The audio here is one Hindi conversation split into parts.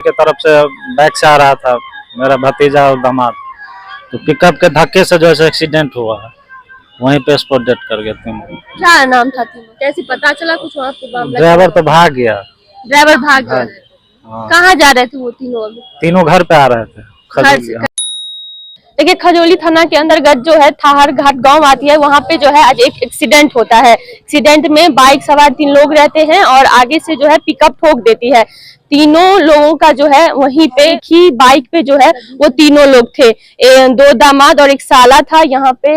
के तरफ से बैक से आ रहा था मेरा भतीजा और दामाद, तो पिकअप के धक्के से जो है एक्सीडेंट हुआ है, वहीं पे स्पॉट डेथ कर गए तीनों। क्या नाम था तीनों, कैसे पता चला कुछ वहाँ पे मामला? ड्राइवर तो भाग गया। ड्राइवर भाग गया। हाँ। कहाँ जा रहे थे वो तीनों? अभी तीनों घर पे आ रहे थे खजौली। देखिए, खजौली थाना के अंतर्गत जो है थाहर घाट गांव आती है, वहाँ पे जो है आज एक एक्सीडेंट होता है। एक्सीडेंट में बाइक सवार 3 लोग रहते हैं और आगे से जो है पिकअप ठोक देती है। तीनों लोगों का जो है वहीं पे ही बाइक पे जो है वो तीनों लोग थे, 2 दामाद और 1 साला था। यहाँ पे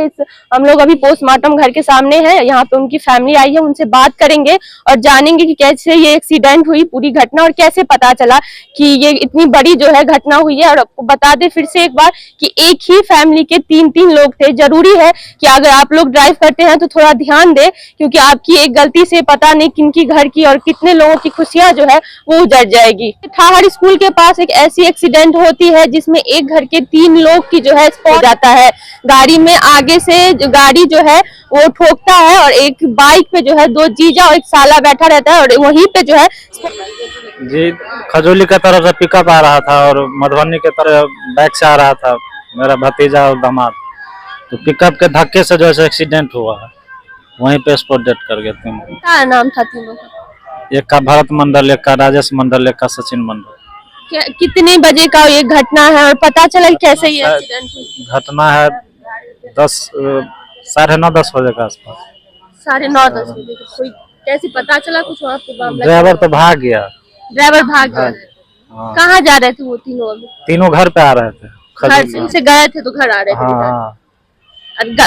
हम लोग अभी पोस्टमार्टम घर के सामने है, यहाँ पे उनकी फैमिली आई है, उनसे बात करेंगे और जानेंगे कि कैसे ये एक्सीडेंट हुई, पूरी घटना, और कैसे पता चला कि ये इतनी बड़ी जो है घटना हुई है। और आपको बता दे फिर से एक बार कि एक ही फैमिली के 3 लोग थे। जरूरी है कि अगर आप लोग ड्राइव करते हैं तो थोड़ा ध्यान दे, क्योंकि आपकी एक गलती से पता नहीं किनकी घर की और कितने लोगों की खुशियां जो है वो उजड़ जाएगी। थाहर स्कूल के पास एक ऐसी एक्सीडेंट होती है जिसमें एक घर के 3 लोग की जो है स्पॉट जाता है। गाड़ी में आगे से गाड़ी जो है वो ठोकता है और एक बाइक पे जो है 2 जीजा और 1 साला बैठा रहता है और वहीं पे जो है जी खजौली की तरफ से पिकअप आ रहा था और मधुबनी की तरफ बैक से आ रहा था मेरा भतीजा और दामाद, तो पिकअप के धक्के से जो है एक्सीडेंट हुआ है, वहीं पे स्पॉट डेथ कर गए तीनों। क्या नाम था तीनों का? एक का भरत मंडल, एक का राजेश मंडल, एक का सचिन मंडल। कितने बजे का ये घटना है और पता चला कैसे ये एक्सीडेंट हुई? घटना है 9:30 बजे के आसपास। 9:30 बजे। कोई कैसे पता चला कुछ वहाँ पे मामला? ड्राइवर तो भाग गया। ड्राइवर भाग गया। हाँ। कहाँ जा रहे थे वो तीनों? अभी तीनों घर पे आ रहे थे। घर से गए थे तो घर आ रहे थे। हाँ।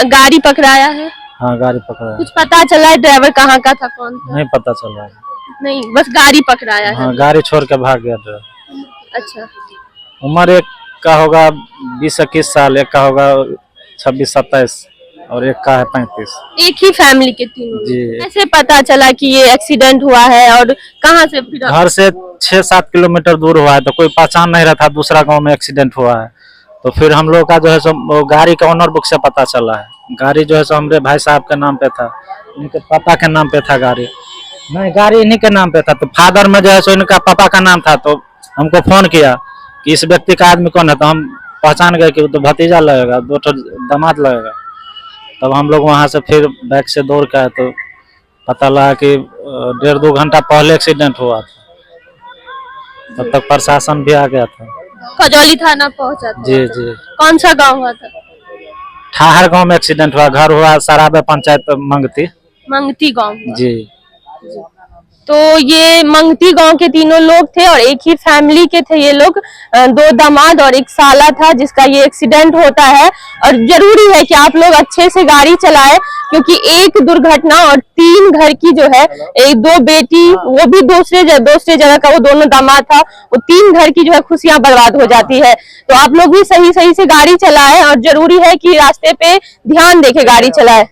गाड़ी पकड़ाया है? हाँ गाड़ी पकड़ा। कुछ पता चला है ड्राइवर कहाँ का था, कौन था? नहीं पता चला। नहीं, बस गाड़ी पकड़ाया है। हाँ, गाड़ी छोड़ के भाग गया ड्राइवर। अच्छा। उम्र एक का होगा 20-21 साल, एक का होगा 26-27 और एक का है 35। एक ही फैमिली के तीनों। जी। कैसे पता चला कि ये एक्सीडेंट हुआ है और कहाँ से? फिर घर से 6-7 किलोमीटर दूर हुआ है, तो कोई पहचान नहीं रहा था दूसरा गांव में एक्सीडेंट हुआ है। तो फिर हम लोग का जो है सो गाड़ी का ओनर बुक से पता चला है। गाड़ी जो है सो हमारे भाई साहब के नाम पे था, इनके पापा के नाम पे था गाड़ी। नहीं, गाड़ी इन्हीं के नाम पे था, तो फादर में जो है सो इनका पापा का नाम था। तो हमको फोन किया कि इस व्यक्ति का आदमी कौन है, तो हम पहचान गए कि वो तो भतीजा लगेगा, 2 दामाद लगेगा। तब हम लोग वहाँ से फिर बैक से दौड़ के आए तो पता लगा कि 1.5-2 घंटा पहले एक्सीडेंट हुआ था। तब तक प्रशासन भी आ गया था। खजौली थाना पहुँचा था? जी जी। कौन सा गाँव हुआ था? ठाहर गांव में एक्सीडेंट हुआ। घर हुआ सराबे पंचायत मंगती गाँव। जी। तो ये मंगती गांव के 3 लोग थे और एक ही फैमिली के थे ये लोग। 2 दामाद और 1 साला था जिसका ये एक्सीडेंट होता है। और जरूरी है कि आप लोग अच्छे से गाड़ी चलाएं, क्योंकि एक दुर्घटना और 3 घर की जो है, 2 बेटी, वो भी दूसरे जगह का, वो दोनों दामाद था, वो 3 घर की जो है खुशियां बर्बाद हो जाती है। तो आप लोग भी सही से गाड़ी चलाएं और जरूरी है कि रास्ते पे ध्यान देके गाड़ी चलाएं।